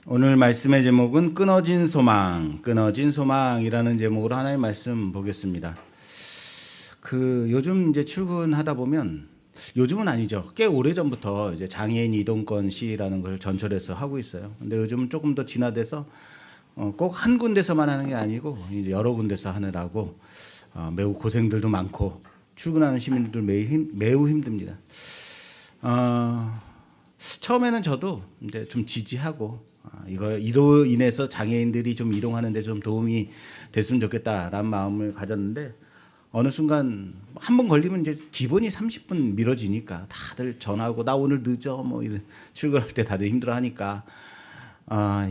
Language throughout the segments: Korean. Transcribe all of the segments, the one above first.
오늘 말씀의 제목은 끊어진 소망, 끊어진 소망이라는 제목으로 하나의 말씀 보겠습니다. 요즘 이제 출근하다 보면, 요즘은 아니죠. 꽤 오래 전부터 이제 장애인 이동권 시위라는 걸 전철에서 하고 있어요. 근데 요즘은 조금 더 진화돼서 꼭 한 군데서만 하는 게 아니고 이제 여러 군데서 하느라고 매우 고생들도 많고 출근하는 시민들 매우 힘듭니다. 처음에는 저도 이제 좀 지지하고 이로 인해서 장애인들이 좀 이동하는데 좀 도움이 됐으면 좋겠다라는 마음을 가졌는데, 어느 순간 한 번 걸리면 이제 기본이 30분 미뤄지니까 다들 전화하고 나 오늘 늦어 뭐 이런, 출근할 때 다들 힘들어하니까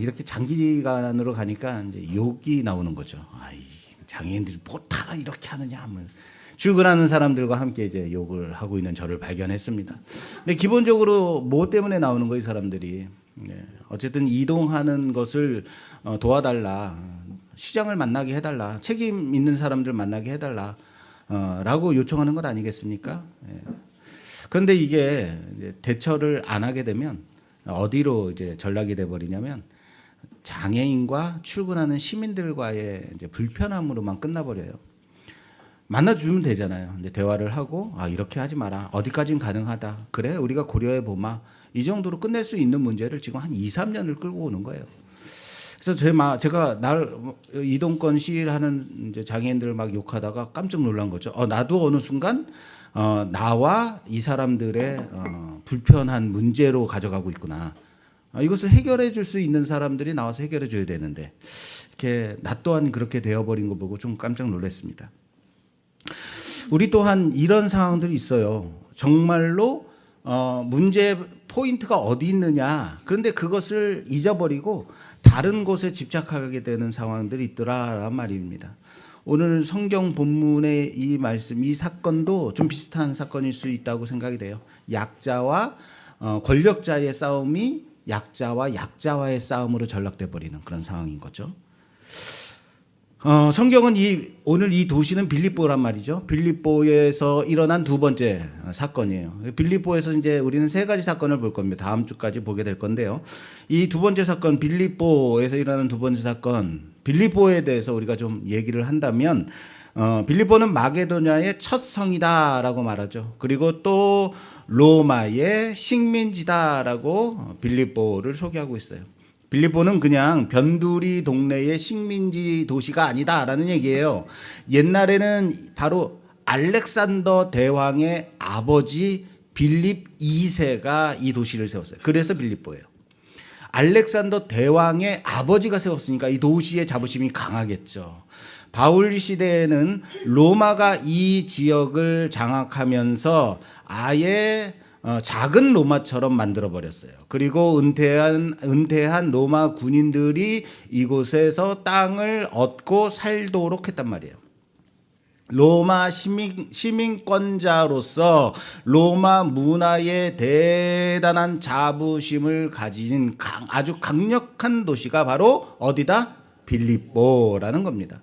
이렇게 장기간으로 가니까 이제 욕이 나오는 거죠. 이 장애인들이 뭐 다 이렇게 하느냐, 뭐. 출근하는 사람들과 함께 이제 욕을 하고 있는 저를 발견했습니다. 근데 기본적으로 뭐 때문에 나오는 거예요, 이 사람들이? 어쨌든 이동하는 것을 도와달라, 시장을 만나게 해달라, 책임 있는 사람들 만나게 해달라 라고 요청하는 것 아니겠습니까? 그런데 이게 이제 대처를 안 하게 되면 어디로 이제 전락이 돼 버리냐면, 장애인과 출근하는 시민들과의 이제 불편함으로만 끝나버려요. 만나주면 되잖아요. 이제 대화를 하고, 이렇게 하지 마라, 어디까지는 가능하다, 그래 우리가 고려해 보마, 이 정도로 끝낼 수 있는 문제를 지금 한 2, 3년을 끌고 오는 거예요. 그래서 제가 이동권 시위하는 이제 장애인들을 막 욕하다가 깜짝 놀란 거죠. 나도 어느 순간 나와 이 사람들의 불편한 문제로 가져가고 있구나. 이것을 해결해 줄 수 있는 사람들이 나와서 해결해 줘야 되는데, 이렇게 나 또한 그렇게 되어버린 거 보고 좀 깜짝 놀랐습니다. 우리 또한 이런 상황들이 있어요. 정말로 문제 포인트가 어디 있느냐, 그런데 그것을 잊어버리고 다른 곳에 집착하게 되는 상황들이 있더라란 말입니다. 오늘 성경 본문의 이 말씀, 이 사건도 좀 비슷한 사건일 수 있다고 생각이 돼요. 약자와 권력자의 싸움이 약자와 약자와의 싸움으로 전락돼 버리는 그런 상황인 거죠. 성경은 오늘 이 도시는 빌립보란 말이죠. 빌립보에서 일어난 두 번째 사건이에요. 빌립보에서 이제 우리는 세 가지 사건을 볼 겁니다. 다음 주까지 보게 될 건데요. 이 두 번째 사건, 빌립보에서 일어난 두 번째 사건, 빌립보에 대해서 우리가 좀 얘기를 한다면, 빌립보는 마게도냐의 첫 성이다라고 말하죠. 그리고 또 로마의 식민지다라고 빌립보를 소개하고 있어요. 빌립보는 그냥 변두리 동네의 식민지 도시가 아니다라는 얘기예요. 옛날에는 바로 알렉산더 대왕의 아버지 빌립 2세가 이 도시를 세웠어요. 그래서 빌립보예요. 알렉산더 대왕의 아버지가 세웠으니까 이 도시의 자부심이 강하겠죠. 바울 시대에는 로마가 이 지역을 장악하면서 아예 작은 로마처럼 만들어 버렸어요. 그리고 은퇴한 로마 군인들이 이곳에서 땅을 얻고 살도록 했단 말이에요. 로마 시민권자로서 로마 문화에 대단한 자부심을 가진 아주 강력한 도시가 바로 어디다? 빌립보라는 겁니다.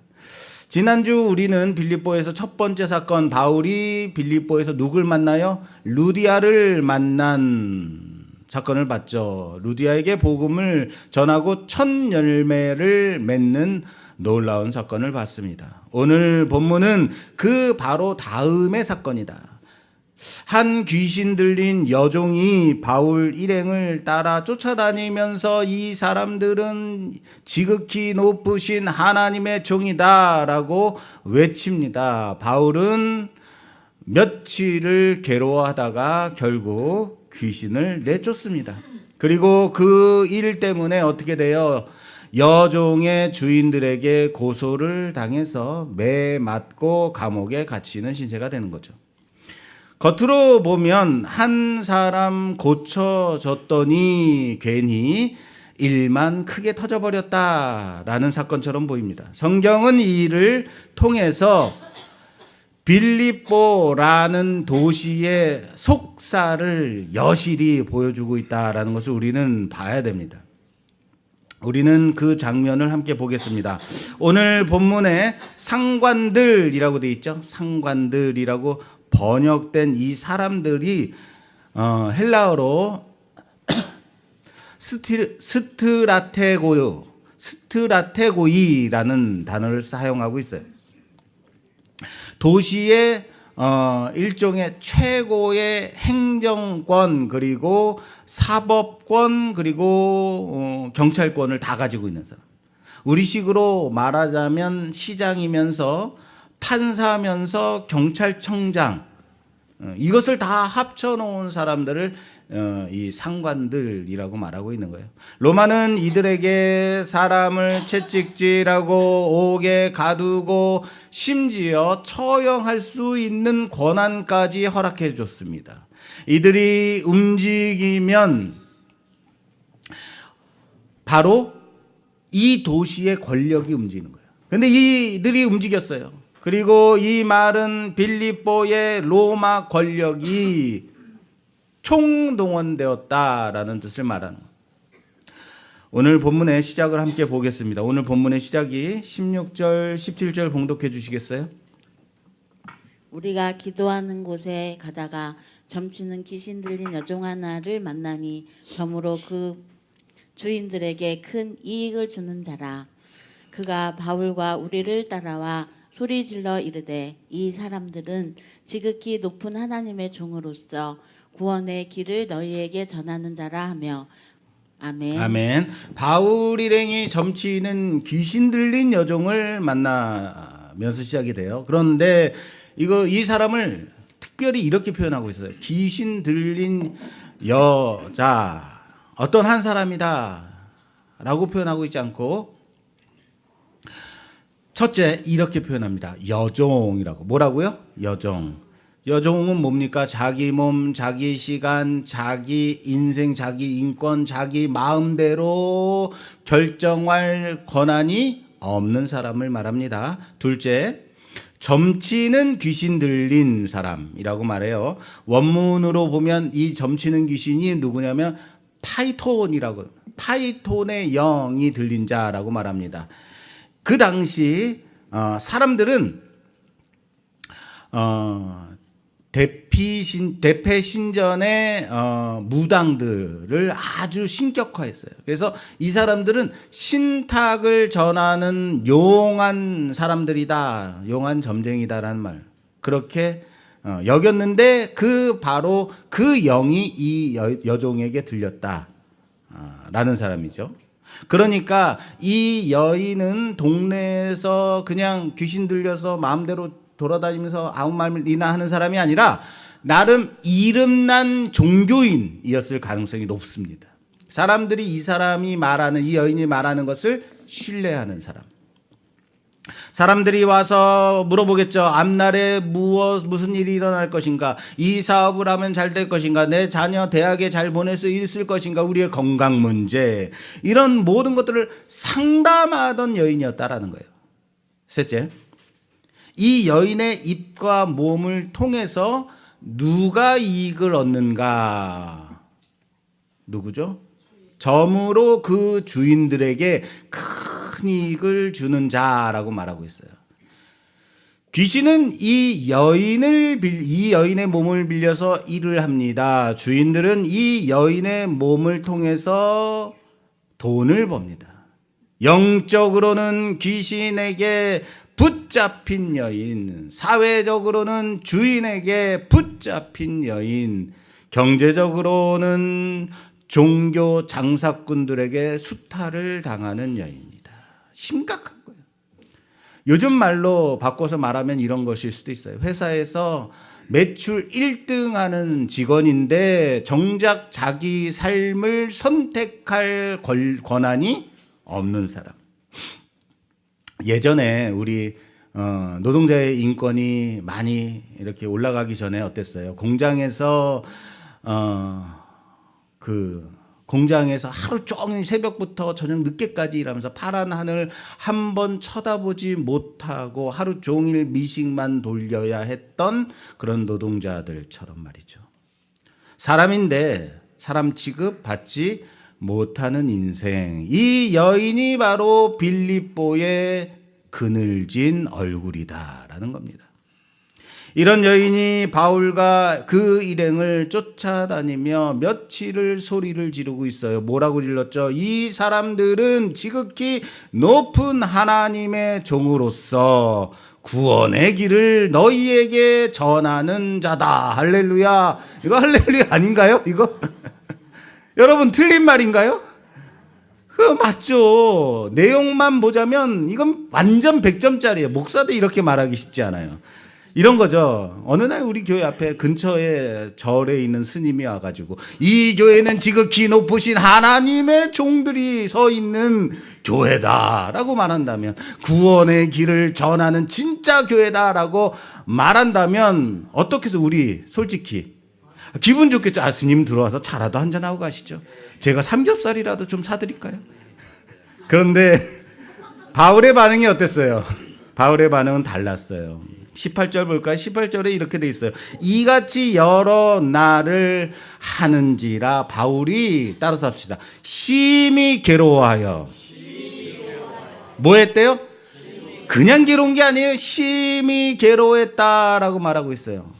지난주 우리는 빌립보에서 첫 번째 사건, 바울이 빌립보에서 누굴 만나요? 루디아를 만난 사건을 봤죠. 루디아에게 복음을 전하고 첫 열매를 맺는 놀라운 사건을 봤습니다. 오늘 본문은 그 바로 다음의 사건이다. 한 귀신 들린 여종이 바울 일행을 따라 쫓아다니면서 이 사람들은 지극히 높으신 하나님의 종이다라고 외칩니다. 바울은 며칠을 괴로워하다가 결국 귀신을 내쫓습니다. 그리고 그 일 때문에 어떻게 돼요? 여종의 주인들에게 고소를 당해서 매 맞고 감옥에 갇히는 신세가 되는 거죠. 겉으로 보면 한 사람 고쳐졌더니 괜히 일만 크게 터져버렸다라는 사건처럼 보입니다. 성경은 이 일을 통해서 빌립보라는 도시의 속사를 여실히 보여주고 있다라는 것을 우리는 봐야 됩니다. 우리는 그 장면을 함께 보겠습니다. 오늘 본문에 상관들이라고 되어 있죠. 상관들이라고 번역된 이 사람들이 헬라어로 스트라테고이라는 단어를 사용하고 있어요. 도시의 일종의 최고의 행정권 그리고 사법권 그리고 경찰권을 다 가지고 있는 사람. 우리식으로 말하자면 시장이면서 판사면서 경찰청장, 이것을 다 합쳐놓은 사람들을 이 상관들이라고 말하고 있는 거예요. 로마는 이들에게 사람을 채찍질하고 옥에 가두고 심지어 처형할 수 있는 권한까지 허락해 줬습니다. 이들이 움직이면 바로 이 도시의 권력이 움직이는 거예요. 그런데 이들이 움직였어요. 그리고 이 말은 빌립보의 로마 권력이 총동원되었다라는 뜻을 말하는 거예요. 오늘 본문의 시작을 함께 보겠습니다. 오늘 본문의 시작이 16절, 17절 봉독해 주시겠어요? 우리가 기도하는 곳에 가다가 점치는 귀신 들린 여종 하나를 만나니 점으로 그 주인들에게 큰 이익을 주는 자라. 그가 바울과 우리를 따라와 소리질러 이르되 이 사람들은 지극히 높은 하나님의 종으로서 구원의 길을 너희에게 전하는 자라 하며. 아멘. 아멘. 바울 일행이 점치는 귀신 들린 여종을 만나면서 시작이 돼요. 그런데 이 사람을 특별히 이렇게 표현하고 있어요. 귀신 들린 여자, 어떤 한 사람이다 라고 표현하고 있지 않고, 첫째 이렇게 표현합니다. 여종이라고. 뭐라고요? 여종. 여종은 뭡니까? 자기 몸, 자기 시간, 자기 인생, 자기 인권, 자기 마음대로 결정할 권한이 없는 사람을 말합니다. 둘째, 점치는 귀신 들린 사람이라고 말해요. 원문으로 보면 이 점치는 귀신이 누구냐면 파이톤이라고, 파이톤의 영이 들린 자라고 말합니다. 그 당시 사람들은 대패신전의 무당들을 아주 신격화했어요. 그래서 이 사람들은 신탁을 전하는 용한 사람들이다, 용한 점쟁이다라는 말, 그렇게 여겼는데 바로 그 영이 이 여종에게 들렸다라는 사람이죠. 그러니까 이 여인은 동네에서 그냥 귀신 들려서 마음대로 돌아다니면서 아무 말이나 하는 사람이 아니라 나름 이름난 종교인이었을 가능성이 높습니다. 사람들이 이 사람이 말하는, 이 여인이 말하는 것을 신뢰하는 사람. 사람들이 와서 물어보겠죠. 앞날에 무슨 일이 일어날 것인가? 이 사업을 하면 잘 될 것인가? 내 자녀 대학에 잘 보낼 수 있을 것인가? 우리의 건강 문제. 이런 모든 것들을 상담하던 여인이었다라는 거예요. 셋째, 이 여인의 입과 몸을 통해서 누가 이익을 얻는가? 누구죠? 점으로 그 주인들에게 큰 이익을 주는 자라고 말하고 있어요. 귀신은 이 여인의 몸을 빌려서 일을 합니다. 주인들은 이 여인의 몸을 통해서 돈을 법니다. 영적으로는 귀신에게 붙잡힌 여인, 사회적으로는 주인에게 붙잡힌 여인, 경제적으로는 종교 장사꾼들에게 수탈을 당하는 여인이다. 심각한 거예요. 요즘 말로 바꿔서 말하면 이런 것일 수도 있어요. 회사에서 매출 1등 하는 직원인데 정작 자기 삶을 선택할 권한이 없는 사람. 예전에 우리 노동자의 인권이 많이 이렇게 올라가기 전에 어땠어요? 공장에서 공장에서 하루 종일 새벽부터 저녁 늦게까지 일하면서 파란 하늘 한 번 쳐다보지 못하고 하루 종일 미싱만 돌려야 했던 그런 노동자들처럼 말이죠. 사람인데 사람 취급 받지 못하는 인생. 이 여인이 바로 빌립보의 그늘진 얼굴이다라는 겁니다. 이런 여인이 바울과 그 일행을 쫓아다니며 며칠을 소리를 지르고 있어요. 뭐라고 질렀죠? 이 사람들은 지극히 높은 하나님의 종으로서 구원의 길을 너희에게 전하는 자다. 할렐루야. 이거 할렐루야 아닌가요? 이거? 여러분 틀린 말인가요? 그 맞죠. 내용만 보자면 이건 완전 100점짜리예요. 목사도 이렇게 말하기 쉽지 않아요. 이런 거죠. 어느 날 우리 교회 앞에 근처에 절에 있는 스님이 와가지고 이 교회는 지극히 높으신 하나님의 종들이 서 있는 교회다라고 말한다면, 구원의 길을 전하는 진짜 교회다라고 말한다면 어떻게 해서 우리 솔직히 기분 좋겠죠. 아, 스님 들어와서 차라도 한잔하고 가시죠. 제가 삼겹살이라도 좀 사드릴까요? 그런데 바울의 반응이 어땠어요? 바울의 반응은 달랐어요. 18절 볼까요? 18절에 이렇게 돼 있어요. 이같이 여러 날을 하는지라 바울이, 따라서 합시다. 심히 괴로워하여. 뭐 했대요? 그냥 괴로운 게 아니에요. 심히 괴로워했다라고 말하고 있어요.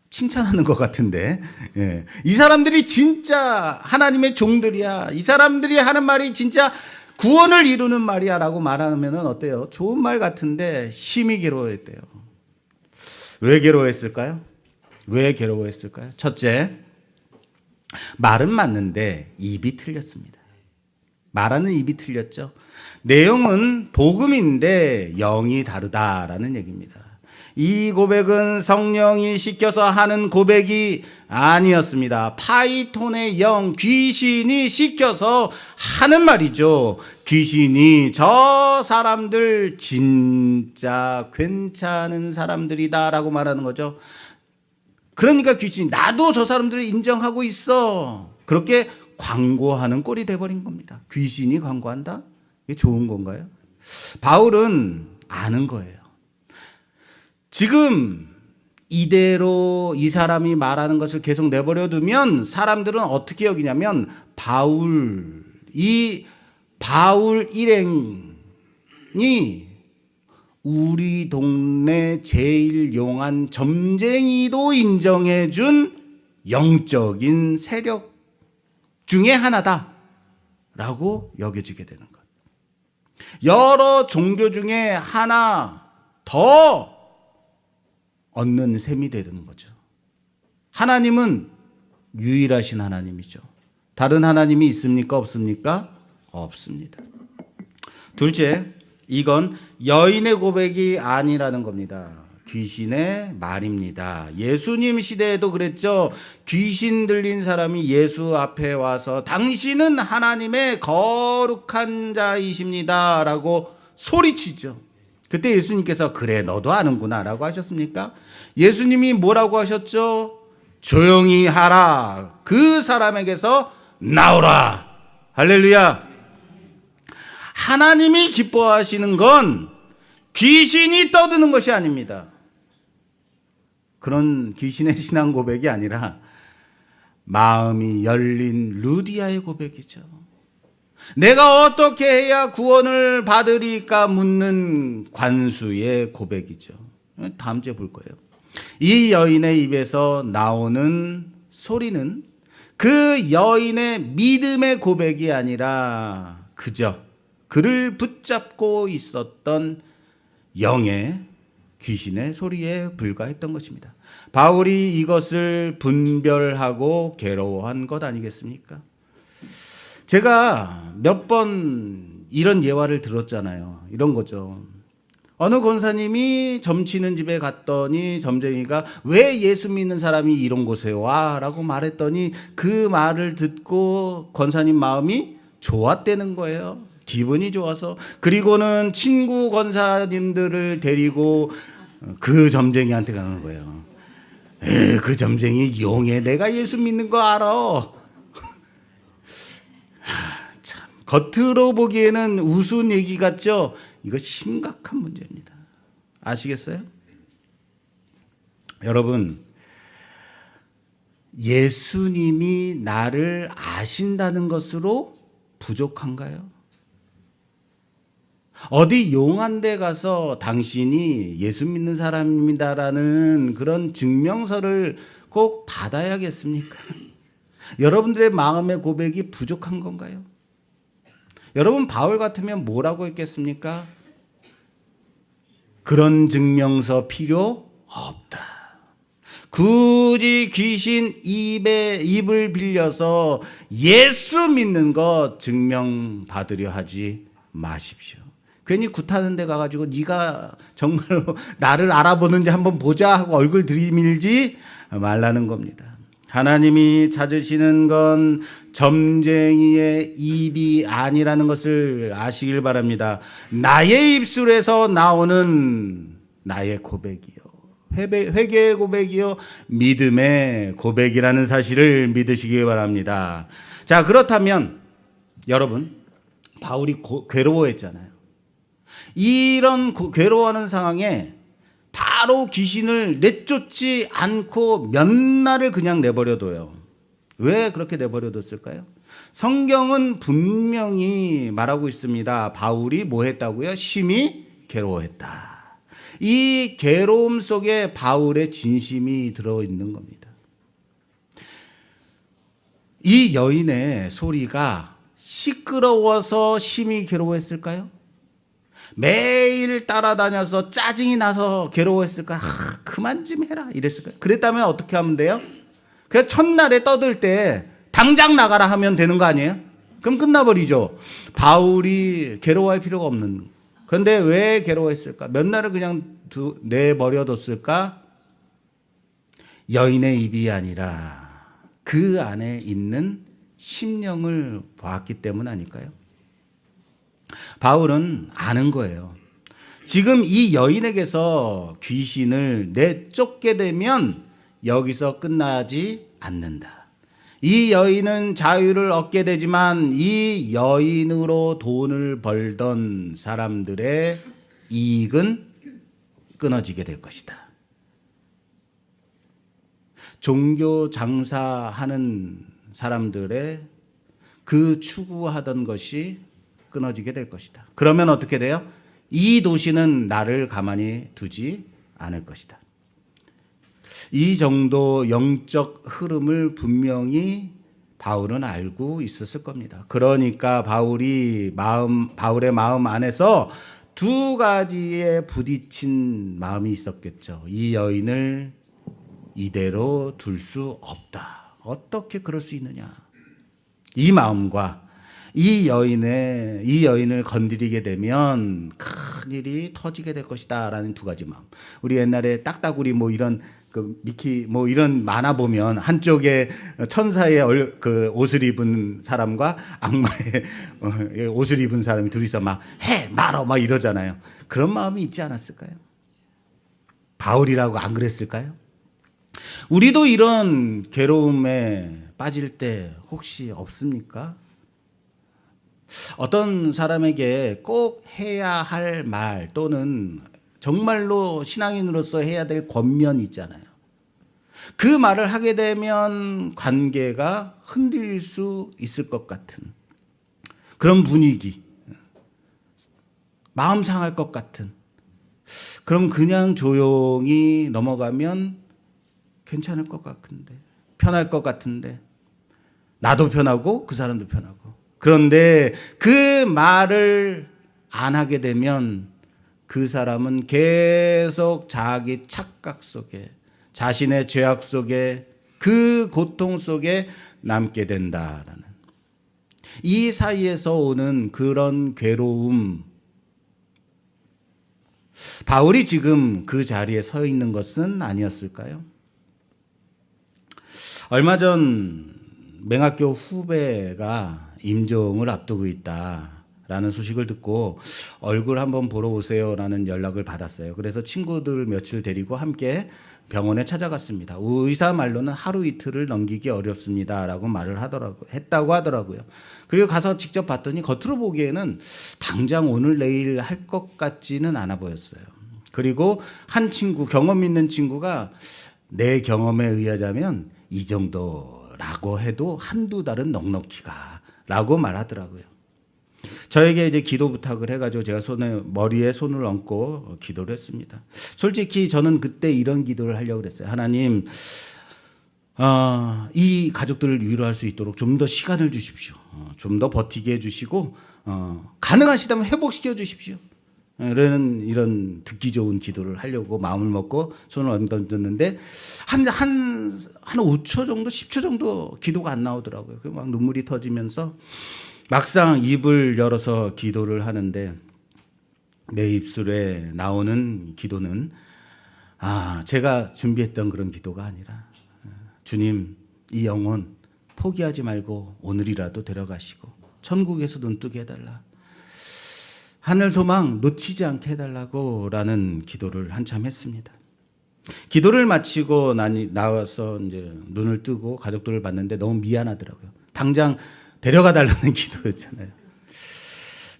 칭찬하는 것 같은데, 예. 이 사람들이 진짜 하나님의 종들이야. 이 사람들이 하는 말이 진짜 구원을 이루는 말이야 라고 말하면 어때요? 좋은 말 같은데 심히 괴로워했대요. 왜 괴로워했을까요? 왜 괴로워했을까요? 첫째, 말은 맞는데 입이 틀렸습니다. 말하는 입이 틀렸죠. 내용은 복음인데 영이 다르다라는 얘기입니다. 이 고백은 성령이 시켜서 하는 고백이 아니었습니다. 파이톤의 영, 귀신이 시켜서 하는 말이죠. 귀신이 저 사람들 진짜 괜찮은 사람들이다 라고 말하는 거죠. 그러니까 귀신이 나도 저 사람들을 인정하고 있어, 그렇게 광고하는 꼴이 돼버린 겁니다. 귀신이 광고한다? 이게 좋은 건가요? 바울은 아는 거예요. 지금 이대로 이 사람이 말하는 것을 계속 내버려 두면 사람들은 어떻게 여기냐면 이 바울 일행이 우리 동네 제일 용한 점쟁이도 인정해 준 영적인 세력 중에 하나다라고 여겨지게 되는 것. 여러 종교 중에 하나 더 얻는 셈이 되는 거죠. 하나님은 유일하신 하나님이죠. 다른 하나님이 있습니까? 없습니까? 없습니다. 둘째, 이건 여인의 고백이 아니라는 겁니다. 귀신의 말입니다. 예수님 시대에도 그랬죠. 귀신 들린 사람이 예수 앞에 와서 당신은 하나님의 거룩한 자이십니다 라고 소리치죠. 그때 예수님께서 그래 너도 아는구나 라고 하셨습니까? 예수님이 뭐라고 하셨죠? 조용히 하라, 그 사람에게서 나오라. 할렐루야. 하나님이 기뻐하시는 건 귀신이 떠드는 것이 아닙니다. 그런 귀신의 신앙 고백이 아니라 마음이 열린 루디아의 고백이죠. 내가 어떻게 해야 구원을 받으리까 묻는 관수의 고백이죠. 다음 주에 볼 거예요. 이 여인의 입에서 나오는 소리는 그 여인의 믿음의 고백이 아니라 그저 그를 붙잡고 있었던 영의 귀신의 소리에 불과했던 것입니다. 바울이 이것을 분별하고 괴로워한 것 아니겠습니까? 제가 몇 번 이런 예화를 들었잖아요. 이런 거죠. 어느 권사님이 점치는 집에 갔더니 점쟁이가 왜 예수 믿는 사람이 이런 곳에 와? 라고 말했더니 그 말을 듣고 권사님 마음이 좋았다는 거예요. 기분이 좋아서. 그리고는 친구 권사님들을 데리고 그 점쟁이한테 가는 거예요. 그 점쟁이 용해, 내가 예수 믿는 거 알아. 참, 겉으로 보기에는 우스운 얘기 같죠? 이거 심각한 문제입니다. 아시겠어요? 여러분, 예수님이 나를 아신다는 것으로 부족한가요? 어디 용한 데 가서 당신이 예수 믿는 사람입니다라는 그런 증명서를 꼭 받아야겠습니까? 여러분들의 마음의 고백이 부족한 건가요? 여러분 바울 같으면 뭐라고 했겠습니까? 그런 증명서 필요 없다. 굳이 귀신 입을 빌려서 예수 믿는 것 증명받으려 하지 마십시오. 괜히 굿하는 데 가가지고 네가 정말로 나를 알아보는지 한번 보자 하고 얼굴 들이밀지 말라는 겁니다. 하나님이 찾으시는 건 점쟁이의 입이 아니라는 것을 아시길 바랍니다. 나의 입술에서 나오는 나의 고백이요, 회개의 고백이요, 믿음의 고백이라는 사실을 믿으시기 바랍니다. 자, 그렇다면 여러분, 바울이 괴로워했잖아요. 이런 괴로워하는 상황에 바로 귀신을 내쫓지 않고 몇 날을 그냥 내버려둬요. 왜 그렇게 내버려뒀을까요? 성경은 분명히 말하고 있습니다. 바울이 뭐 했다고요? 심히 괴로워했다. 이 괴로움 속에 바울의 진심이 들어있는 겁니다. 이 여인의 소리가 시끄러워서 심히 괴로워했을까요? 매일 따라다녀서 짜증이 나서 괴로워했을까? 그만 좀 해라 이랬을까요? 그랬다면 어떻게 하면 돼요? 그냥 첫날에 떠들 때 당장 나가라 하면 되는 거 아니에요? 그럼 끝나버리죠. 바울이 괴로워할 필요가 없는. 그런데 왜 괴로워했을까? 몇 날을 그냥 내버려뒀을까? 여인의 입이 아니라 그 안에 있는 심령을 보았기 때문 아닐까요? 바울은 아는 거예요. 지금 이 여인에게서 귀신을 내쫓게 되면 여기서 끝나지 않는다. 이 여인은 자유를 얻게 되지만 이 여인으로 돈을 벌던 사람들의 이익은 끊어지게 될 것이다. 종교 장사하는 사람들의 그 추구하던 것이 끊어지게 될 것이다. 그러면 어떻게 돼요? 이 도시는 나를 가만히 두지 않을 것이다. 이 정도 영적 흐름을 분명히 바울은 알고 있었을 겁니다. 그러니까 바울의 마음 안에서 두 가지에 부딪힌 마음이 있었겠죠. 이 여인을 이대로 둘 수 없다. 어떻게 그럴 수 있느냐? 이 마음과 이 여인을 건드리게 되면 큰일이 터지게 될 것이다라는 두 가지 마음. 우리 옛날에 딱따구리 뭐 이런 미키 뭐 이런 만화 보면 한쪽에 천사의 그 옷을 입은 사람과 악마의 옷을 입은 사람이 둘이서 막 해 말어 막 이러잖아요. 그런 마음이 있지 않았을까요? 바울이라고 안 그랬을까요? 우리도 이런 괴로움에 빠질 때 혹시 없습니까? 어떤 사람에게 꼭 해야 할 말 또는 정말로 신앙인으로서 해야 될 권면이 있잖아요. 그 말을 하게 되면 관계가 흔들릴 수 있을 것 같은 그런 분위기, 마음 상할 것 같은. 그럼 그냥 조용히 넘어가면 괜찮을 것 같은데, 편할 것 같은데, 나도 편하고 그 사람도 편하고. 그런데 그 말을 안 하게 되면 그 사람은 계속 자기 착각 속에, 자신의 죄악 속에, 그 고통 속에 남게 된다라는, 이 사이에서 오는 그런 괴로움. 바울이 지금 그 자리에 서 있는 것은 아니었을까요? 얼마 전 맹학교 후배가 임종을 앞두고 있다라는 소식을 듣고 얼굴 한번 보러 오세요라는 연락을 받았어요. 그래서 친구들 며칠 데리고 함께 병원에 찾아갔습니다. 의사 말로는 하루 이틀을 넘기기 어렵습니다라고 말을 했다고 하더라고요. 그리고 가서 직접 봤더니 겉으로 보기에는 당장 오늘 내일 할 것 같지는 않아 보였어요. 그리고 한 친구, 경험 있는 친구가 내 경험에 의하자면 이 정도라고 해도 한두 달은 넉넉히가 라고 말하더라고요. 저에게 이제 기도 부탁을 해가지고 제가 머리에 손을 얹고 기도를 했습니다. 솔직히 저는 그때 이런 기도를 하려고 그랬어요. 하나님, 이 가족들을 위로할 수 있도록 좀 더 시간을 주십시오. 좀 더 버티게 해주시고, 가능하시다면 회복시켜 주십시오. 이런 듣기 좋은 기도를 하려고 마음을 먹고 손을 얹었는데 한 5초 정도, 10초 정도 기도가 안 나오더라고요. 막 눈물이 터지면서 막상 입을 열어서 기도를 하는데 내 입술에 나오는 기도는 제가 준비했던 그런 기도가 아니라 주님, 이 영혼 포기하지 말고 오늘이라도 데려가시고 천국에서 눈뜨게 해달라. 하늘 소망 놓치지 않게 해달라고 라는 기도를 한참 했습니다. 기도를 마치고 나와서 이제 눈을 뜨고 가족들을 봤는데 너무 미안하더라고요. 당장 데려가 달라는 기도였잖아요.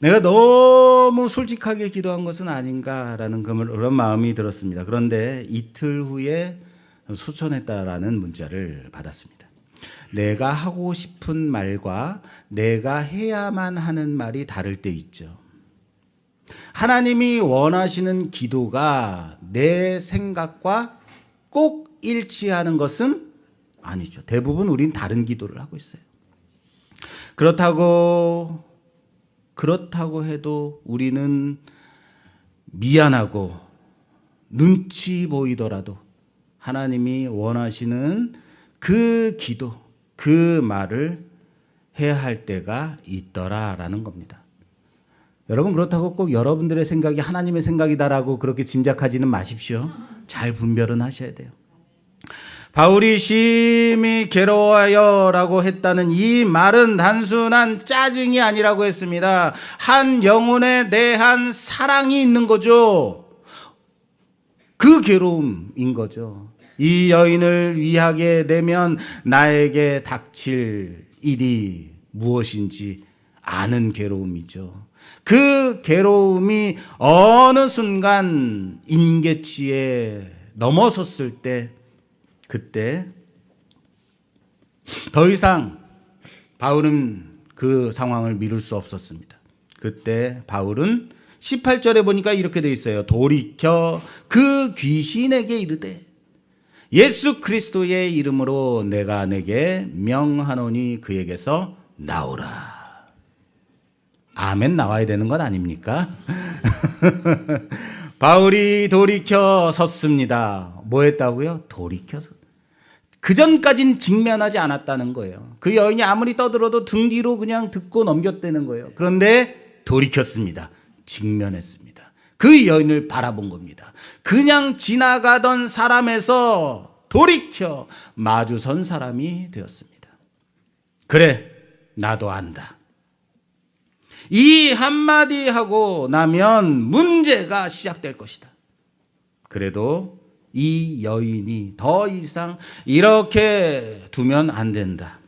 내가 너무 솔직하게 기도한 것은 아닌가라는 그런 마음이 들었습니다. 그런데 이틀 후에 소천했다라는 문자를 받았습니다. 내가 하고 싶은 말과 내가 해야만 하는 말이 다를 때 있죠. 하나님이 원하시는 기도가 내 생각과 꼭 일치하는 것은 아니죠. 대부분 우린 다른 기도를 하고 있어요. 그렇다고 해도 우리는 미안하고 눈치 보이더라도 하나님이 원하시는 그 기도, 그 말을 해야 할 때가 있더라라는 겁니다. 여러분, 그렇다고 꼭 여러분들의 생각이 하나님의 생각이다라고 그렇게 짐작하지는 마십시오. 잘 분별은 하셔야 돼요. 바울이 심히 괴로워하여라고 했다는 이 말은 단순한 짜증이 아니라고 했습니다. 한 영혼에 대한 사랑이 있는 거죠. 그 괴로움인 거죠. 이 여인을 위하게 되면 나에게 닥칠 일이 무엇인지 아는 괴로움이죠. 그 괴로움이 어느 순간 임계치에 넘어섰을 때, 그때 더 이상 바울은 그 상황을 미룰 수 없었습니다. 그때 바울은 18절에 보니까 이렇게 되어 있어요. 돌이켜 그 귀신에게 이르되 예수 그리스도의 이름으로 내가 내게 명하노니 그에게서 나오라. 아멘 나와야 되는 건 아닙니까? 바울이 돌이켜 섰습니다. 뭐 했다고요? 돌이켜서. 그전까진 직면하지 않았다는 거예요. 그 여인이 아무리 떠들어도 등 뒤로 그냥 듣고 넘겼다는 거예요. 그런데 돌이켰습니다. 직면했습니다. 그 여인을 바라본 겁니다. 그냥 지나가던 사람에서 돌이켜 마주선 사람이 되었습니다. 그래, 나도 안다. 이 한마디 하고 나면 문제가 시작될 것이다. 그래도 이 여인이 더 이상 이렇게 두면 안 된다.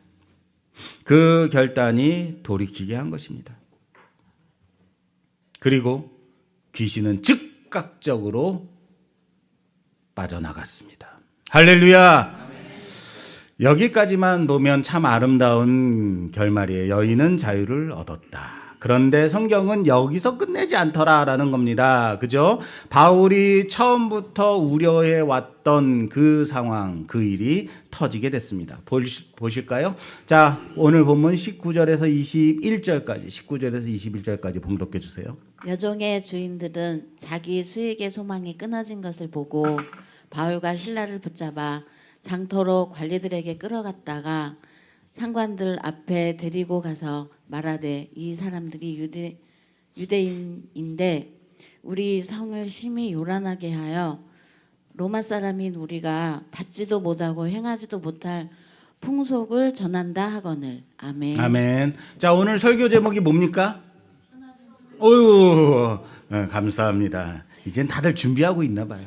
그 결단이 돌이키게 한 것입니다. 그리고 귀신은 즉각적으로 빠져나갔습니다. 할렐루야! 여기까지만 보면 참 아름다운 결말이에요. 여인은 자유를 얻었다. 그런데 성경은 여기서 끝내지 않더라라는 겁니다. 그죠? 바울이 처음부터 우려해 왔던 그 상황, 그 일이 터지게 됐습니다. 보실까요? 자, 오늘 본문 19절에서 21절까지 봉독해 주세요. 여종의 주인들은 자기 수익의 소망이 끊어진 것을 보고 바울과 실라를 붙잡아 장터로 관리들에게 끌어갔다가 상관들 앞에 데리고 가서 말하되 이 사람들이 유대인인데 우리 성을 심히 요란하게 하여 로마 사람인 우리가 받지도 못하고 행하지도 못할 풍속을 전한다 하거늘. 아멘. 아멘. 자, 오늘 설교 제목이 뭡니까? 어유, 감사합니다. 이젠 다들 준비하고 있나 봐요.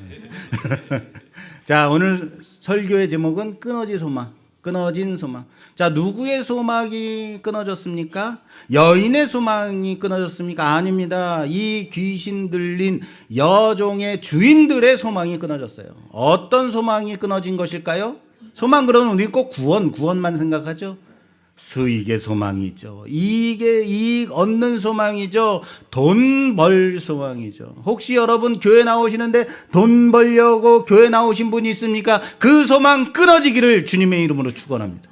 자, 오늘 설교의 제목은 끊어진 소망. 자, 누구의 소망이 끊어졌습니까? 여인의 소망이 끊어졌습니까? 아닙니다. 이 귀신 들린 여종의 주인들의 소망이 끊어졌어요. 어떤 소망이 끊어진 것일까요? 소망 그러면 우리 꼭 구원만 생각하죠. 수익의 소망이죠. 이익 얻는 소망이죠. 돈 벌 소망이죠. 혹시 여러분 교회 나오시는데 돈 벌려고 교회 나오신 분이 있습니까? 그 소망 끊어지기를 주님의 이름으로 축원합니다.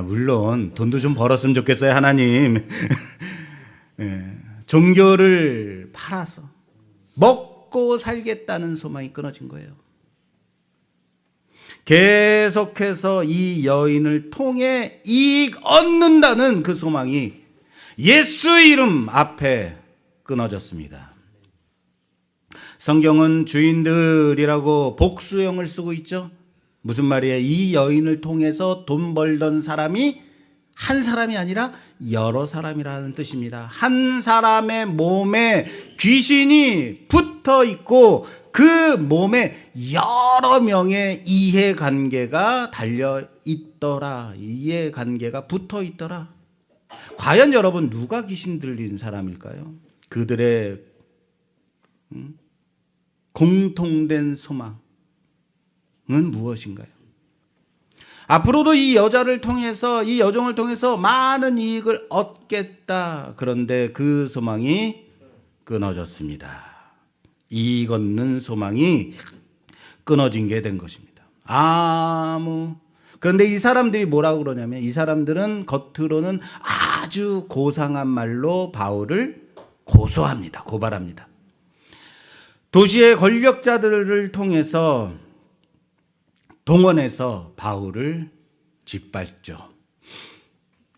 물론 돈도 좀 벌었으면 좋겠어요, 하나님. 예, 종교를 팔아서 먹고 살겠다는 소망이 끊어진 거예요. 계속해서 이 여인을 통해 이익 얻는다는 그 소망이 예수 이름 앞에 끊어졌습니다. 성경은 주인들이라고 복수형을 쓰고 있죠. 무슨 말이에요? 이 여인을 통해서 돈 벌던 사람이 한 사람이 아니라 여러 사람이라는 뜻입니다. 한 사람의 몸에 귀신이 붙어 있고 그 몸에 여러 명의 이해관계가 달려 있더라. 이해관계가 붙어 있더라. 과연 여러분 누가 귀신 들린 사람일까요? 그들의 공통된 소망은 무엇인가요? 앞으로도 이 여자를 통해서, 이 여종을 통해서 많은 이익을 얻겠다. 그런데 그 소망이 끊어졌습니다. 이익 얻는 소망이 끊어진 게 된 것입니다. 그런데 이 사람들이 뭐라고 그러냐면, 이 사람들은 겉으로는 아주 고상한 말로 바울을 고소합니다. 고발합니다. 도시의 권력자들을 통해서 동원해서 바울을 짓밟죠.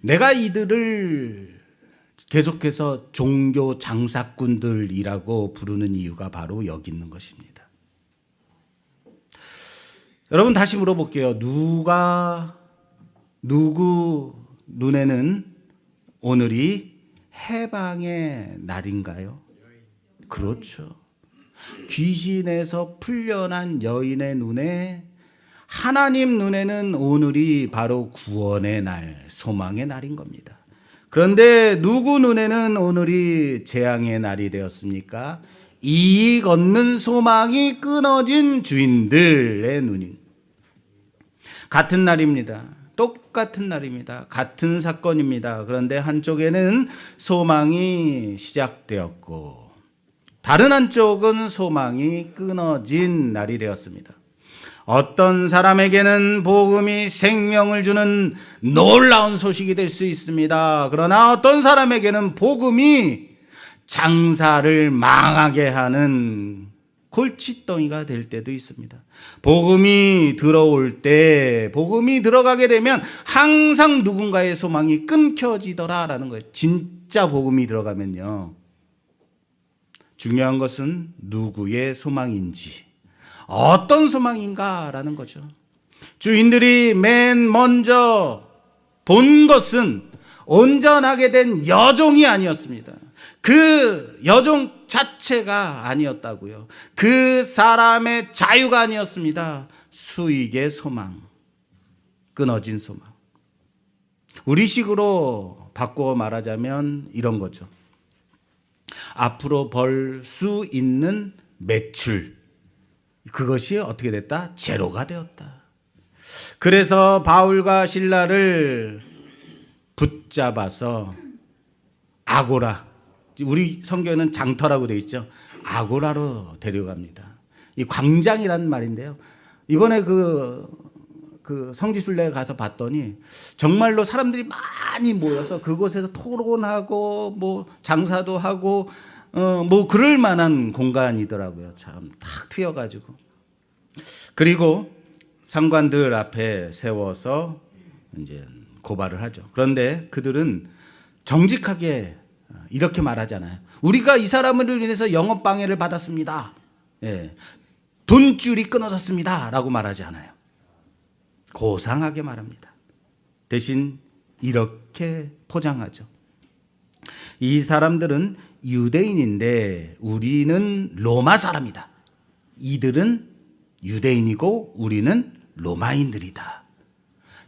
내가 이들을 계속해서 종교 장사꾼들이라고 부르는 이유가 바로 여기 있는 것입니다. 여러분 다시 물어볼게요. 누구 눈에는 오늘이 해방의 날인가요? 그렇죠. 귀신에서 풀려난 여인의 눈에, 하나님 눈에는 오늘이 바로 구원의 날, 소망의 날인 겁니다. 그런데 누구 눈에는 오늘이 재앙의 날이 되었습니까? 이익 얻는 소망이 끊어진 주인들의 눈인. 같은 날입니다. 똑같은 날입니다. 같은 사건입니다. 그런데 한쪽에는 소망이 시작되었고 다른 한쪽은 소망이 끊어진 날이 되었습니다. 어떤 사람에게는 복음이 생명을 주는 놀라운 소식이 될 수 있습니다. 그러나 어떤 사람에게는 복음이 장사를 망하게 하는 골칫덩이가 될 때도 있습니다. 복음이 들어올 때, 복음이 들어가게 되면 항상 누군가의 소망이 끊겨지더라라는 거예요. 진짜 복음이 들어가면요. 중요한 것은 누구의 소망인지, 어떤 소망인가라는 거죠. 주인들이 맨 먼저 본 것은 온전하게 된 여종이 아니었습니다. 그 여종 자체가 아니었다고요. 그 사람의 자유가 아니었습니다. 수익의 소망, 끊어진 소망. 우리식으로 바꾸어 말하자면 이런 거죠. 앞으로 벌 수 있는 매출, 그것이 어떻게 됐다? 제로가 되었다. 그래서 바울과 실라를 붙잡아서 아고라, 우리 성경에는 장터라고 되어 있죠. 아고라로 데려갑니다. 이 광장이라는 말인데요. 이번에 그 성지순례에 가서 봤더니 정말로 사람들이 많이 모여서 그곳에서 토론하고 뭐 장사도 하고 뭐 그럴 만한 공간이더라고요. 참 탁 트여가지고. 그리고 상관들 앞에 세워서 이제 고발을 하죠. 그런데 그들은 정직하게 이렇게 말하잖아요. 우리가 이 사람으로 인해서 영업 방해를 받았습니다. 예, 돈줄이 끊어졌습니다. 라고 말하지 않아요. 고상하게 말합니다. 대신 이렇게 포장하죠. 이 사람들은 유대인인데 우리는 로마 사람이다. 이들은 유대인이고 우리는 로마인들이다.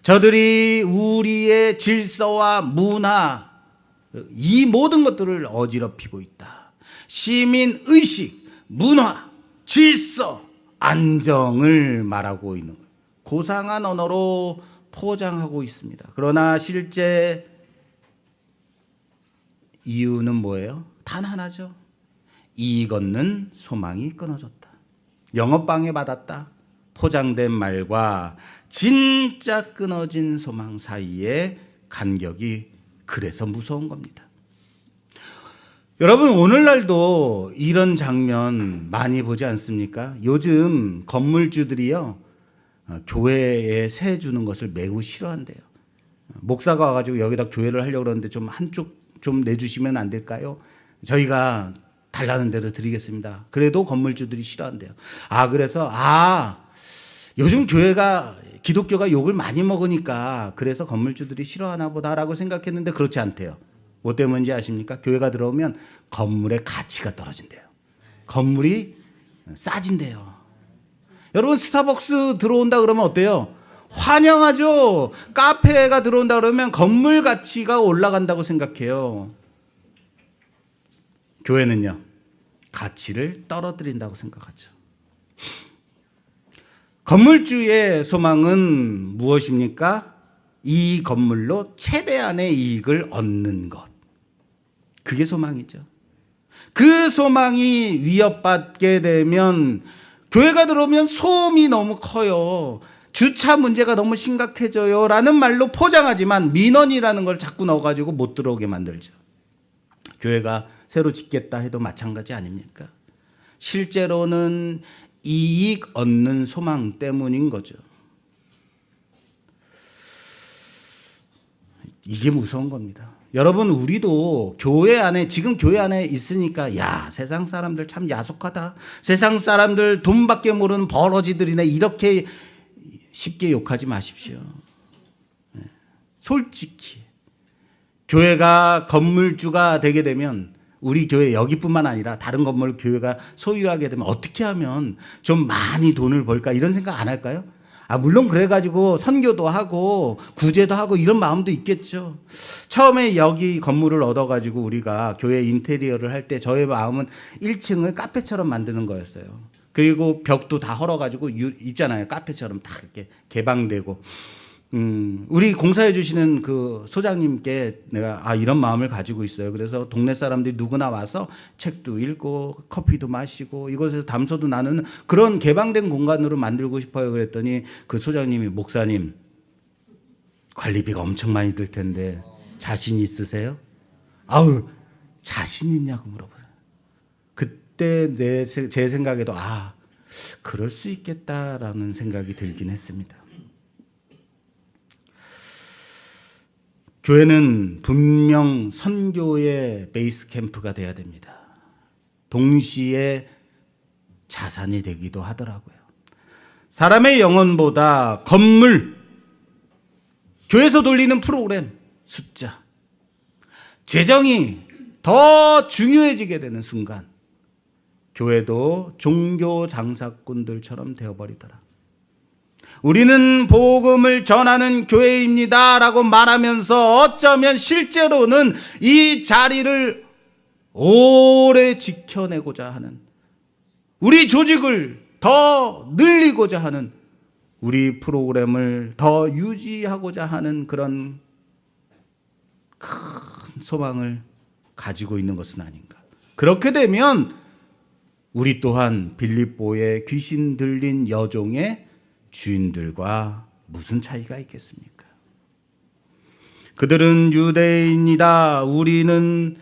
저들이 우리의 질서와 문화, 이 모든 것들을 어지럽히고 있다. 시민 의식, 문화, 질서, 안정을 말하고 있는 거예요. 고상한 언어로 포장하고 있습니다. 그러나 실제 이유는 뭐예요? 단 하나죠. 이익 얻는 소망이 끊어졌다. 영업방해 받았다. 포장된 말과 진짜 끊어진 소망 사이의 간격이 그래서 무서운 겁니다. 여러분, 오늘날도 이런 장면 많이 보지 않습니까? 요즘 건물주들이요, 교회에 세 주는 것을 매우 싫어한대요. 목사가 와가지고 여기다 교회를 하려고 그러는데 좀 한쪽 좀 내주시면 안 될까요? 저희가 달라는 대로 드리겠습니다. 그래도 건물주들이 싫어한대요. 그래서 요즘 기독교가 욕을 많이 먹으니까 그래서 건물주들이 싫어하나 보다라고 생각했는데 그렇지 않대요. 뭐 때문인지 아십니까? 교회가 들어오면 건물의 가치가 떨어진대요. 건물이 싸진대요. 여러분, 스타벅스 들어온다 그러면 어때요? 환영하죠. 카페가 들어온다 그러면 건물 가치가 올라간다고 생각해요. 교회는요, 가치를 떨어뜨린다고 생각하죠. 건물주의 소망은 무엇입니까? 이 건물로 최대한의 이익을 얻는 것. 그게 소망이죠. 그 소망이 위협받게 되면 교회가 들어오면 소음이 너무 커요. 주차 문제가 너무 심각해져요. 라는 말로 포장하지만 민원이라는 걸 자꾸 넣어가지고 못 들어오게 만들죠. 교회가 새로 짓겠다 해도 마찬가지 아닙니까? 실제로는 이익 얻는 소망 때문인 거죠. 이게 무서운 겁니다. 여러분, 우리도 지금 교회 안에 있으니까 세상 사람들 참 야속하다. 세상 사람들 돈밖에 모르는 버러지들이네. 이렇게 쉽게 욕하지 마십시오. 솔직히 교회가 건물주가 되게 되면 우리 교회 여기뿐만 아니라 다른 건물 교회가 소유하게 되면 어떻게 하면 좀 많이 돈을 벌까 이런 생각 안 할까요? 물론 그래가지고 선교도 하고 구제도 하고 이런 마음도 있겠죠. 처음에 여기 건물을 얻어가지고 우리가 교회 인테리어를 할 때 저의 마음은 1층을 카페처럼 만드는 거였어요. 그리고 벽도 다 헐어가지고 있잖아요. 카페처럼 다 이렇게 개방되고. 우리 공사해 주시는 그 소장님께 내가 이런 마음을 가지고 있어요. 그래서 동네 사람들이 누구나 와서 책도 읽고 커피도 마시고 이곳에서 담소도 나누는 그런 개방된 공간으로 만들고 싶어요. 그랬더니 그 소장님이 목사님, 관리비가 엄청 많이 들 텐데 자신 있으세요? 자신 있냐고 물어봐요. 그때 제 생각에도 그럴 수 있겠다라는 생각이 들긴 했습니다. 교회는 분명 선교의 베이스 캠프가 돼야 됩니다. 동시에 자산이 되기도 하더라고요. 사람의 영혼보다 건물, 교회에서 돌리는 프로그램, 숫자, 재정이 더 중요해지게 되는 순간 교회도 종교 장사꾼들처럼 되어버리더라. 우리는 복음을 전하는 교회입니다 라고 말하면서 어쩌면 실제로는 이 자리를 오래 지켜내고자 하는, 우리 조직을 더 늘리고자 하는, 우리 프로그램을 더 유지하고자 하는 그런 큰 소망을 가지고 있는 것은 아닌가. 그렇게 되면 우리 또한 빌립보의 귀신 들린 여종의 주인들과 무슨 차이가 있겠습니까? 그들은 유대인이다. 우리는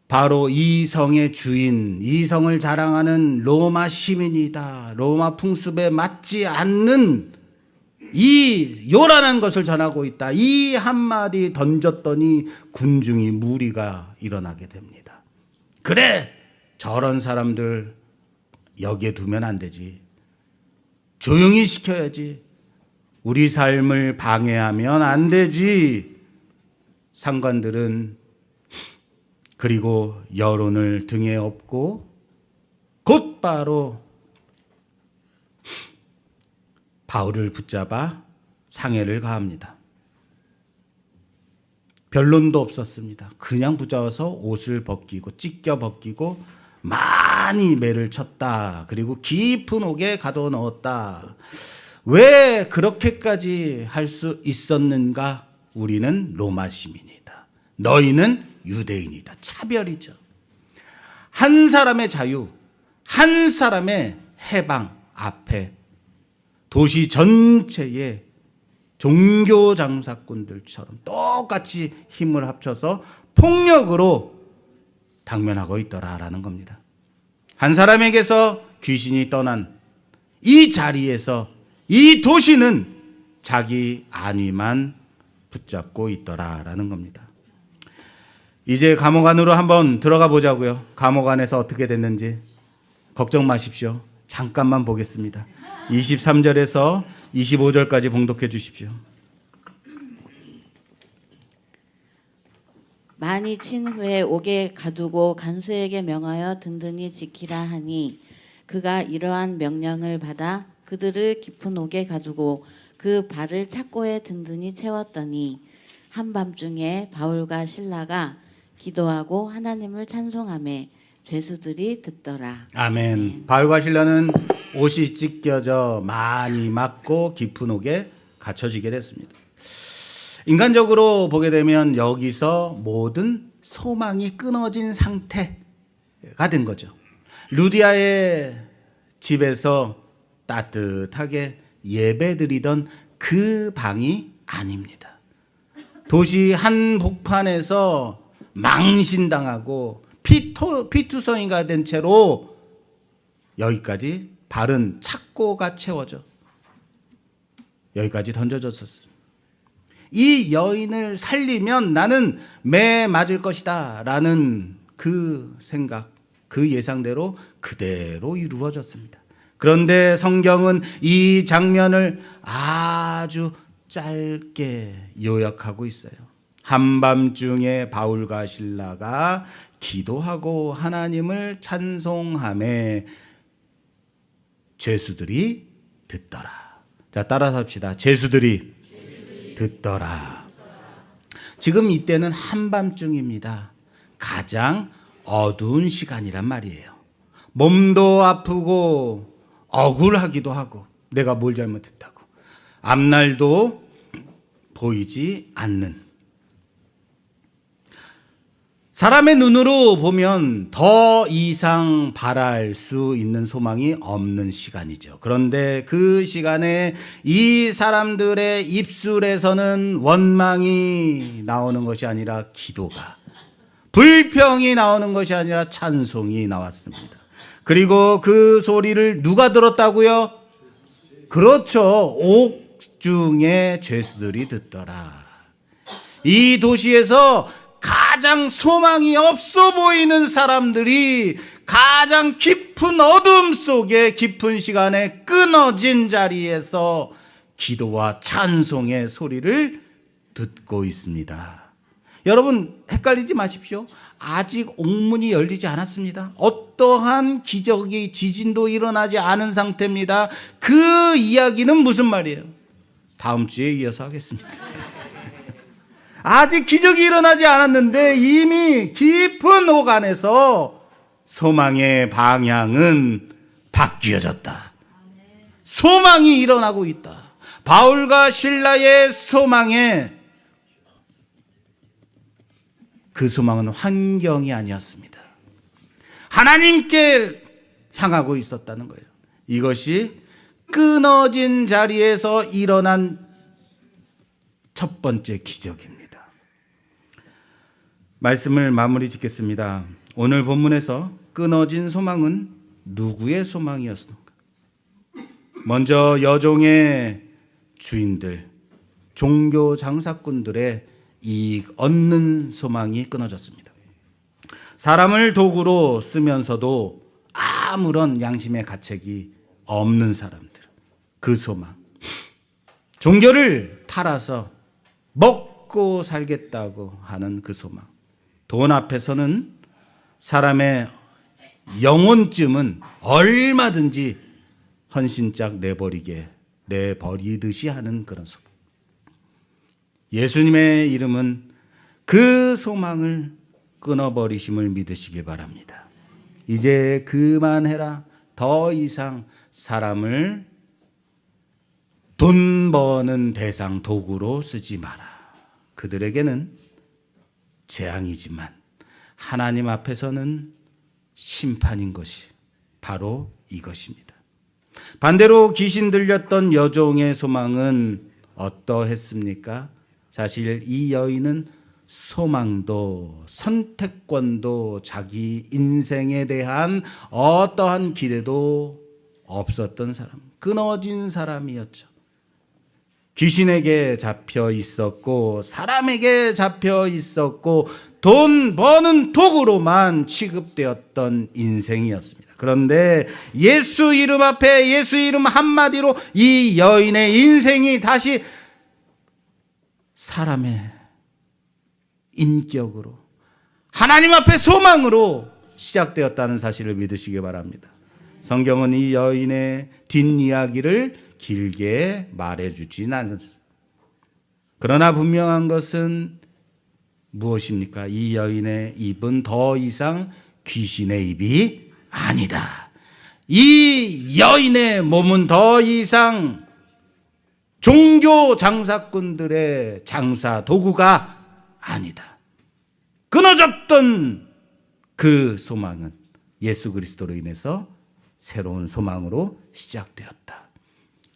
바로 이 성의 주인, 이 성을 자랑하는 로마 시민이다. 로마 풍습에 맞지 않는 이 요란한 것을 전하고 있다. 이 한마디 던졌더니 군중이 무리가 일어나게 됩니다. 그래, 저런 사람들 여기에 두면 안 되지. 조용히 시켜야지. 우리 삶을 방해하면 안 되지. 상관들은 그리고 여론을 등에 업고 곧바로 바울을 붙잡아 상해를 가합니다. 변론도 없었습니다. 그냥 붙잡아서 옷을 벗기고 찢겨 벗기고 많이 매를 쳤다. 그리고 깊은 옥에 가둬 넣었다. 왜 그렇게까지 할 수 있었는가? 우리는 로마 시민이다. 너희는 유대인이다. 차별이죠. 한 사람의 자유, 한 사람의 해방 앞에 도시 전체의 종교 장사꾼들처럼 똑같이 힘을 합쳐서 폭력으로 당면하고 있더라라는 겁니다. 한 사람에게서 귀신이 떠난 이 자리에서 이 도시는 자기 안위만 붙잡고 있더라라는 겁니다. 이제 감옥 안으로 한번 들어가 보자고요. 감옥 안에서 어떻게 됐는지 걱정 마십시오. 잠깐만 보겠습니다. 23절에서 25절까지 봉독해 주십시오. 많이 친 후에 옥에 가두고 간수에게 명하여 든든히 지키라 하니 그가 이러한 명령을 받아 그들을 깊은 옥에 가두고 그 발을 착고에 든든히 채웠더니 한밤중에 바울과 실라가 기도하고 하나님을 찬송하며 죄수들이 듣더라. 아멘. 바울과 실라는 옷이 찢겨져 많이 맞고 깊은 옥에 갇혀지게 됐습니다. 인간적으로 보게 되면 여기서 모든 소망이 끊어진 상태가 된 거죠. 루디아의 집에서 따뜻하게 예배드리던 그 방이 아닙니다. 도시 한복판에서 망신당하고 피투성이가 된 채로 여기까지 발은 착고가 채워져 여기까지 던져졌었어요. 이 여인을 살리면 나는 매 맞을 것이다 라는 그 생각, 그 예상대로 그대로 이루어졌습니다. 그런데 성경은 이 장면을 아주 짧게 요약하고 있어요. 한밤중에 바울과 실라가 기도하고 하나님을 찬송하며 죄수들이 듣더라. 자, 따라서 합시다. 죄수들이 듣더라. 지금 이때는 한밤중입니다. 가장 어두운 시간이란 말이에요. 몸도 아프고 억울하기도 하고 내가 뭘 잘못했다고 앞날도 보이지 않는, 사람의 눈으로 보면 더 이상 바랄 수 있는 소망이 없는 시간이죠. 그런데 그 시간에 이 사람들의 입술에서는 원망이 나오는 것이 아니라 기도가, 불평이 나오는 것이 아니라 찬송이 나왔습니다. 그리고 그 소리를 누가 들었다고요? 그렇죠. 옥중의 죄수들이 듣더라. 이 도시에서 가장 소망이 없어 보이는 사람들이 가장 깊은 어둠 속에 깊은 시간에 끊어진 자리에서 기도와 찬송의 소리를 듣고 있습니다. 여러분 헷갈리지 마십시오. 아직 옥문이 열리지 않았습니다. 어떠한 기적이 지진도 일어나지 않은 상태입니다. 그 이야기는 무슨 말이에요? 다음 주에 이어서 하겠습니다. 아직 기적이 일어나지 않았는데 이미 깊은 옥 안에서 소망의 방향은 바뀌어졌다. 소망이 일어나고 있다. 바울과 실라의 소망에, 그 소망은 환경이 아니었습니다. 하나님께 향하고 있었다는 거예요. 이것이 끊어진 자리에서 일어난 첫 번째 기적입니다. 말씀을 마무리 짓겠습니다. 오늘 본문에서 끊어진 소망은 누구의 소망이었습니까? 먼저 여종의 주인들, 종교 장사꾼들의 이익 얻는 소망이 끊어졌습니다. 사람을 도구로 쓰면서도 아무런 양심의 가책이 없는 사람들, 그 소망. 종교를 팔아서 먹고 살겠다고 하는 그 소망. 돈 앞에서는 사람의 영혼쯤은 얼마든지 헌신짝 내버리듯이 하는 그런 소망. 예수님의 이름은 그 소망을 끊어버리심을 믿으시길 바랍니다. 이제 그만해라. 더 이상 사람을 돈 버는 대상 도구로 쓰지 마라. 그들에게는 재앙이지만 하나님 앞에서는 심판인 것이 바로 이것입니다. 반대로 귀신 들렸던 여종의 소망은 어떠했습니까? 사실 이 여인은 소망도 선택권도 자기 인생에 대한 어떠한 기대도 없었던 사람, 끊어진 사람이었죠. 귀신에게 잡혀 있었고 사람에게 잡혀 있었고 돈 버는 도구로만 취급되었던 인생이었습니다. 그런데 예수 이름 앞에 예수 이름 한마디로 이 여인의 인생이 다시 사람의 인격으로 하나님 앞에 소망으로 시작되었다는 사실을 믿으시기 바랍니다. 성경은 이 여인의 뒷이야기를 길게 말해주진 않습니다. 그러나 분명한 것은 무엇입니까? 이 여인의 입은 더 이상 귀신의 입이 아니다. 이 여인의 몸은 더 이상 종교 장사꾼들의 장사 도구가 아니다. 끊어졌던 그 소망은 예수 그리스도로 인해서 새로운 소망으로 시작되었다.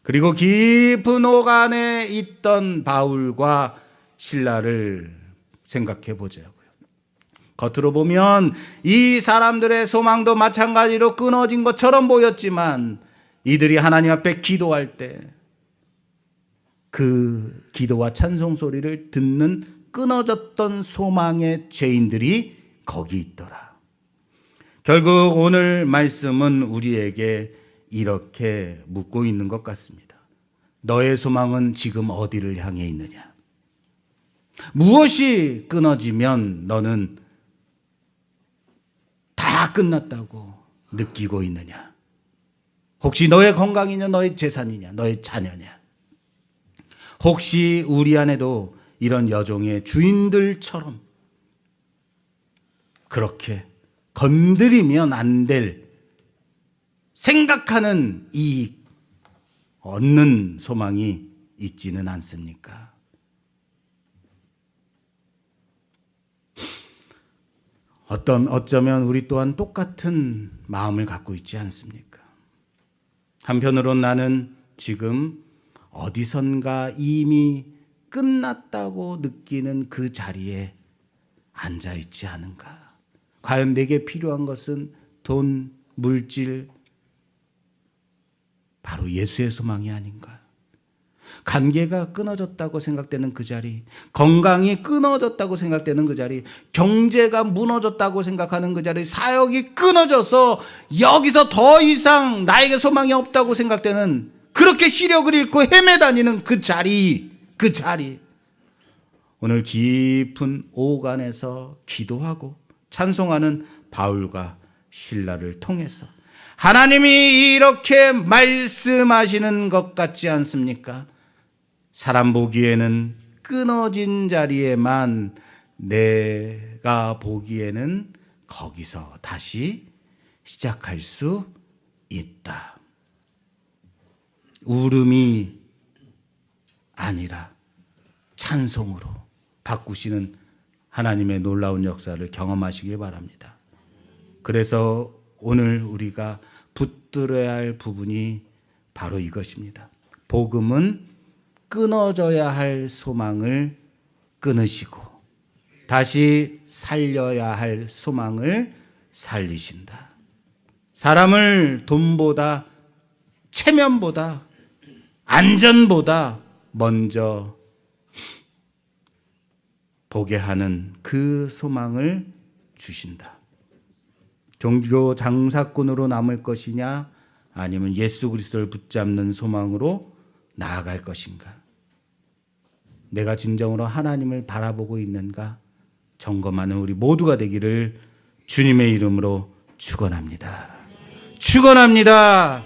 그리고 깊은 옥 안에 있던 바울과 실라를 생각해 보자고요. 겉으로 보면 이 사람들의 소망도 마찬가지로 끊어진 것처럼 보였지만 이들이 하나님 앞에 기도할 때 그 기도와 찬송 소리를 듣는 끊어졌던 소망의 죄인들이 거기 있더라. 결국 오늘 말씀은 우리에게 이렇게 묻고 있는 것 같습니다. 너의 소망은 지금 어디를 향해 있느냐? 무엇이 끊어지면 너는 다 끝났다고 느끼고 있느냐? 혹시 너의 건강이냐, 너의 재산이냐, 너의 자녀냐? 혹시 우리 안에도 이런 여종의 주인들처럼 그렇게 건드리면 안 될 생각하는 이익 얻는 소망이 있지는 않습니까? 어쩌면 우리 또한 똑같은 마음을 갖고 있지 않습니까? 한편으론 나는 지금 어디선가 이미 끝났다고 느끼는 그 자리에 앉아 있지 않은가? 과연 내게 필요한 것은 돈, 물질, 바로 예수의 소망이 아닌가? 관계가 끊어졌다고 생각되는 그 자리, 건강이 끊어졌다고 생각되는 그 자리, 경제가 무너졌다고 생각하는 그 자리, 사역이 끊어져서 여기서 더 이상 나에게 소망이 없다고 생각되는 그렇게 시력을 잃고 헤매다니는 그 자리. 오늘 깊은 옥 안에서 기도하고 찬송하는 바울과 실라를 통해서 하나님이 이렇게 말씀하시는 것 같지 않습니까? 사람 보기에는 끊어진 자리에만, 내가 보기에는 거기서 다시 시작할 수 있다. 울음이 아니라 찬송으로 바꾸시는 하나님의 놀라운 역사를 경험하시길 바랍니다. 그래서 오늘 우리가 붙들어야 할 부분이 바로 이것입니다. 복음은 끊어져야 할 소망을 끊으시고 다시 살려야 할 소망을 살리신다. 사람을 돈보다, 체면보다, 안전보다 먼저 보게 하는 그 소망을 주신다. 종교 장사꾼으로 남을 것이냐, 아니면 예수 그리스도를 붙잡는 소망으로 나아갈 것인가? 내가 진정으로 하나님을 바라보고 있는가? 점검하는 우리 모두가 되기를 주님의 이름으로 축원합니다. 축원합니다.